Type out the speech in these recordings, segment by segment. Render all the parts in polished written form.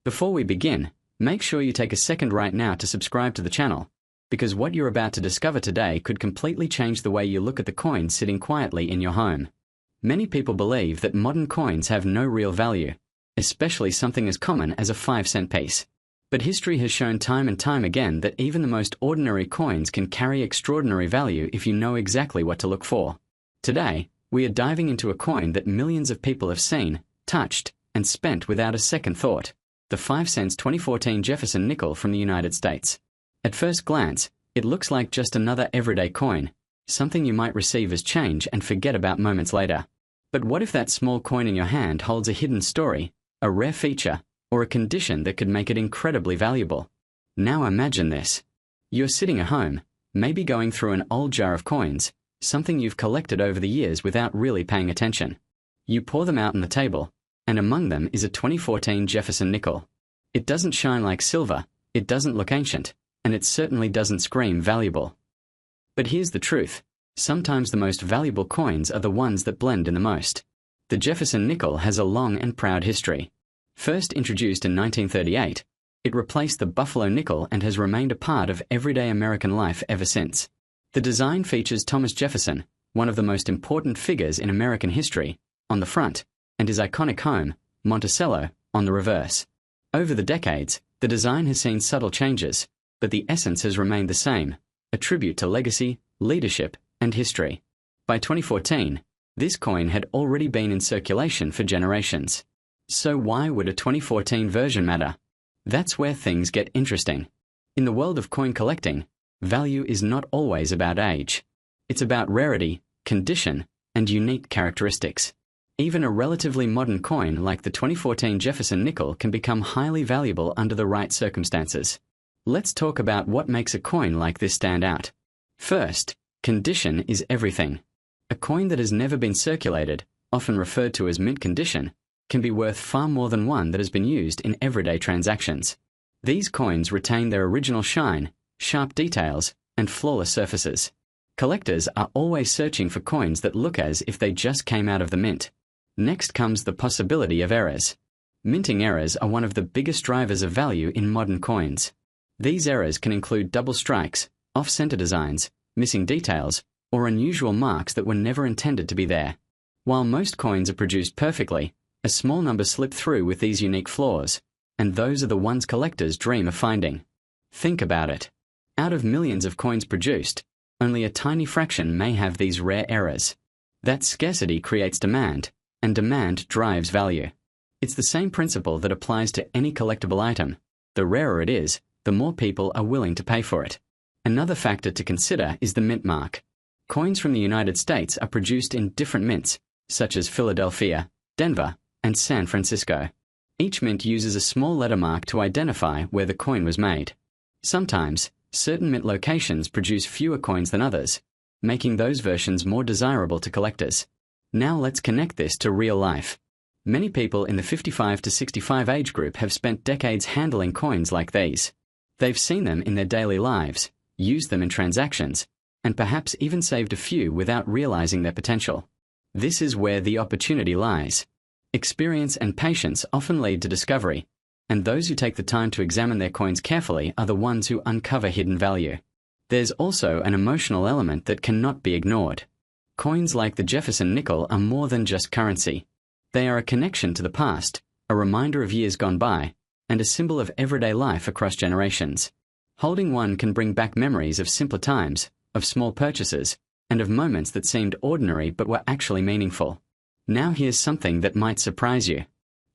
Before we begin, make sure you take a second right now to subscribe to the channel, because what you're about to discover today could completely change the way you look at the coin sitting quietly in your home. Many people believe that modern coins have no real value, especially something as common as a 5-cent piece. But history has shown time and time again that even the most ordinary coins can carry extraordinary value if you know exactly what to look for. Today, we are diving into a coin that millions of people have seen, touched, and spent without a second thought. The 5 cents 2014 Jefferson Nickel from the United States. At first glance, it looks like just another everyday coin, something you might receive as change and forget about moments later. But what if that small coin in your hand holds a hidden story, a rare feature, or a condition that could make it incredibly valuable? Now imagine this. You're sitting at home, maybe going through an old jar of coins, something you've collected over the years without really paying attention. You pour them out on the table, and among them is a 2014 Jefferson Nickel. It doesn't shine like silver, it doesn't look ancient, and it certainly doesn't scream valuable. But here's the truth. Sometimes the most valuable coins are the ones that blend in the most. The Jefferson Nickel has a long and proud history. First introduced in 1938, it replaced the Buffalo nickel and has remained a part of everyday American life ever since. The design features Thomas Jefferson, one of the most important figures in American history, on the front, and his iconic home, Monticello, on the reverse. Over the decades, the design has seen subtle changes, but the essence has remained the same, a tribute to legacy, leadership, and history. By 2014, this coin had already been in circulation for generations. So why would a 2014 version matter? That's where things get interesting. In the world of coin collecting, value is not always about age. It's about rarity, condition, and unique characteristics. Even a relatively modern coin like the 2014 Jefferson Nickel can become highly valuable under the right circumstances. Let's talk about what makes a coin like this stand out. First, condition is everything. A coin that has never been circulated, often referred to as mint condition, can be worth far more than one that has been used in everyday transactions. These coins retain their original shine, sharp details, and flawless surfaces. Collectors are always searching for coins that look as if they just came out of the mint. Next comes the possibility of errors. Minting errors are one of the biggest drivers of value in modern coins. These errors can include double strikes, off-center designs, missing details, or unusual marks that were never intended to be there. While most coins are produced perfectly, a small number slip through with these unique flaws, and those are the ones collectors dream of finding. Think about it. Out of millions of coins produced, only a tiny fraction may have these rare errors. That scarcity creates demand, and demand drives value. It's the same principle that applies to any collectible item. The rarer it is, the more people are willing to pay for it. Another factor to consider is the mint mark. Coins from the United States are produced in different mints, such as Philadelphia, Denver, and San Francisco. Each mint uses a small letter mark to identify where the coin was made. Sometimes, certain mint locations produce fewer coins than others, making those versions more desirable to collectors. Now let's connect this to real life. Many people in the 55 to 65 age group have spent decades handling coins like these. They've seen them in their daily lives, used them in transactions, and perhaps even saved a few without realizing their potential. This is where the opportunity lies. Experience and patience often lead to discovery, and those who take the time to examine their coins carefully are the ones who uncover hidden value. There's also an emotional element that cannot be ignored. Coins like the Jefferson Nickel are more than just currency. They are a connection to the past, a reminder of years gone by, and a symbol of everyday life across generations. Holding one can bring back memories of simpler times, of small purchases, and of moments that seemed ordinary but were actually meaningful. Now here's something that might surprise you.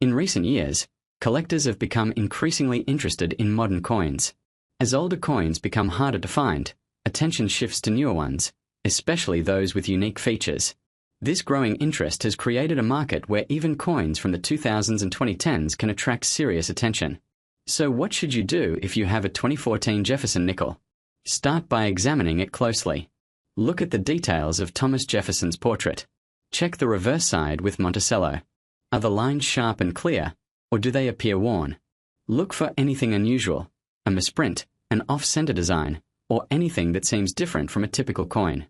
In recent years, collectors have become increasingly interested in modern coins. As older coins become harder to find, attention shifts to newer ones, especially those with unique features. This growing interest has created a market where even coins from the 2000s and 2010s can attract serious attention. So what should you do if you have a 2014 Jefferson Nickel? Start by examining it closely. Look at the details of Thomas Jefferson's portrait. Check the reverse side with Monticello. Are the lines sharp and clear, or do they appear worn? Look for anything unusual, a misprint, an off-center design, or anything that seems different from a typical coin.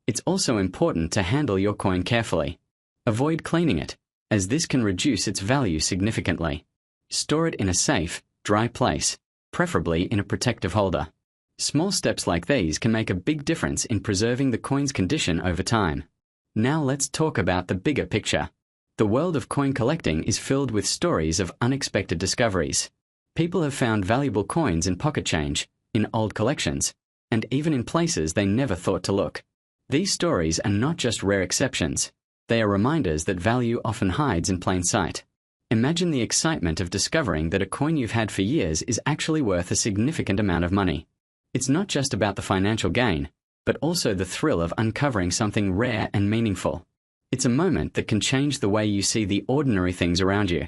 It's also important to handle your coin carefully. Avoid cleaning it, as this can reduce its value significantly. Store it in a safe, dry place, preferably in a protective holder. Small steps like these can make a big difference in preserving the coin's condition over time. Now let's talk about the bigger picture. The world of coin collecting is filled with stories of unexpected discoveries. People have found valuable coins in pocket change, in old collections, and even in places they never thought to look. These stories are not just rare exceptions. They are reminders that value often hides in plain sight. Imagine the excitement of discovering that a coin you've had for years is actually worth a significant amount of money. It's not just about the financial gain, but also the thrill of uncovering something rare and meaningful. It's a moment that can change the way you see the ordinary things around you.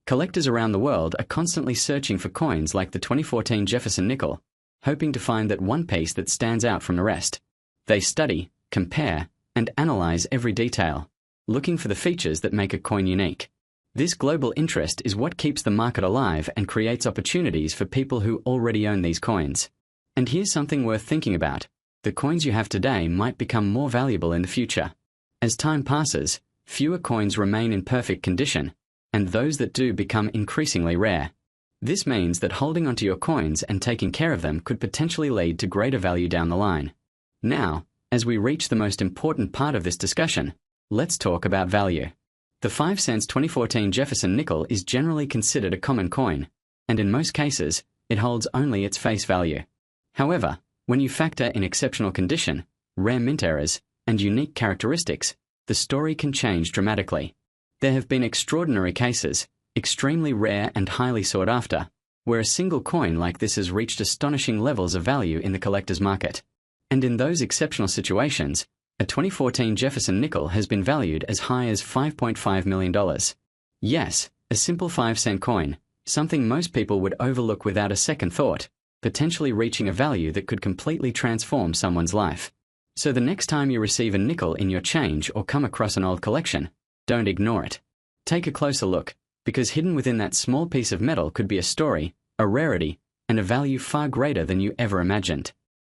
Collectors around the world are constantly searching for coins like the 2014 Jefferson Nickel, hoping to find that one piece that stands out from the rest. They study, compare, and analyze every detail, looking for the features that make a coin unique. This global interest is what keeps the market alive and creates opportunities for people who already own these coins. And here's something worth thinking about. The coins you have today might become more valuable in the future. As time passes, fewer coins remain in perfect condition, and those that do become increasingly rare. This means that holding onto your coins and taking care of them could potentially lead to greater value down the line. Now, as we reach the most important part of this discussion, let's talk about value. The 5 cents 2014 Jefferson Nickel is generally considered a common coin, and in most cases, it holds only its face value. However, when you factor in exceptional condition, rare mint errors, and unique characteristics, the story can change dramatically. There have been extraordinary cases, extremely rare and highly sought after, where a single coin like this has reached astonishing levels of value in the collector's market. And in those exceptional situations, a 2014 Jefferson Nickel has been valued as high as $5.5 million. Yes, a simple 5-cent coin, something most people would overlook without a second thought, potentially reaching a value that could completely transform someone's life. So the next time you receive a nickel in your change or come across an old collection, don't ignore it. Take a closer look, because hidden within that small piece of metal could be a story, a rarity, and a value far greater than you ever imagined.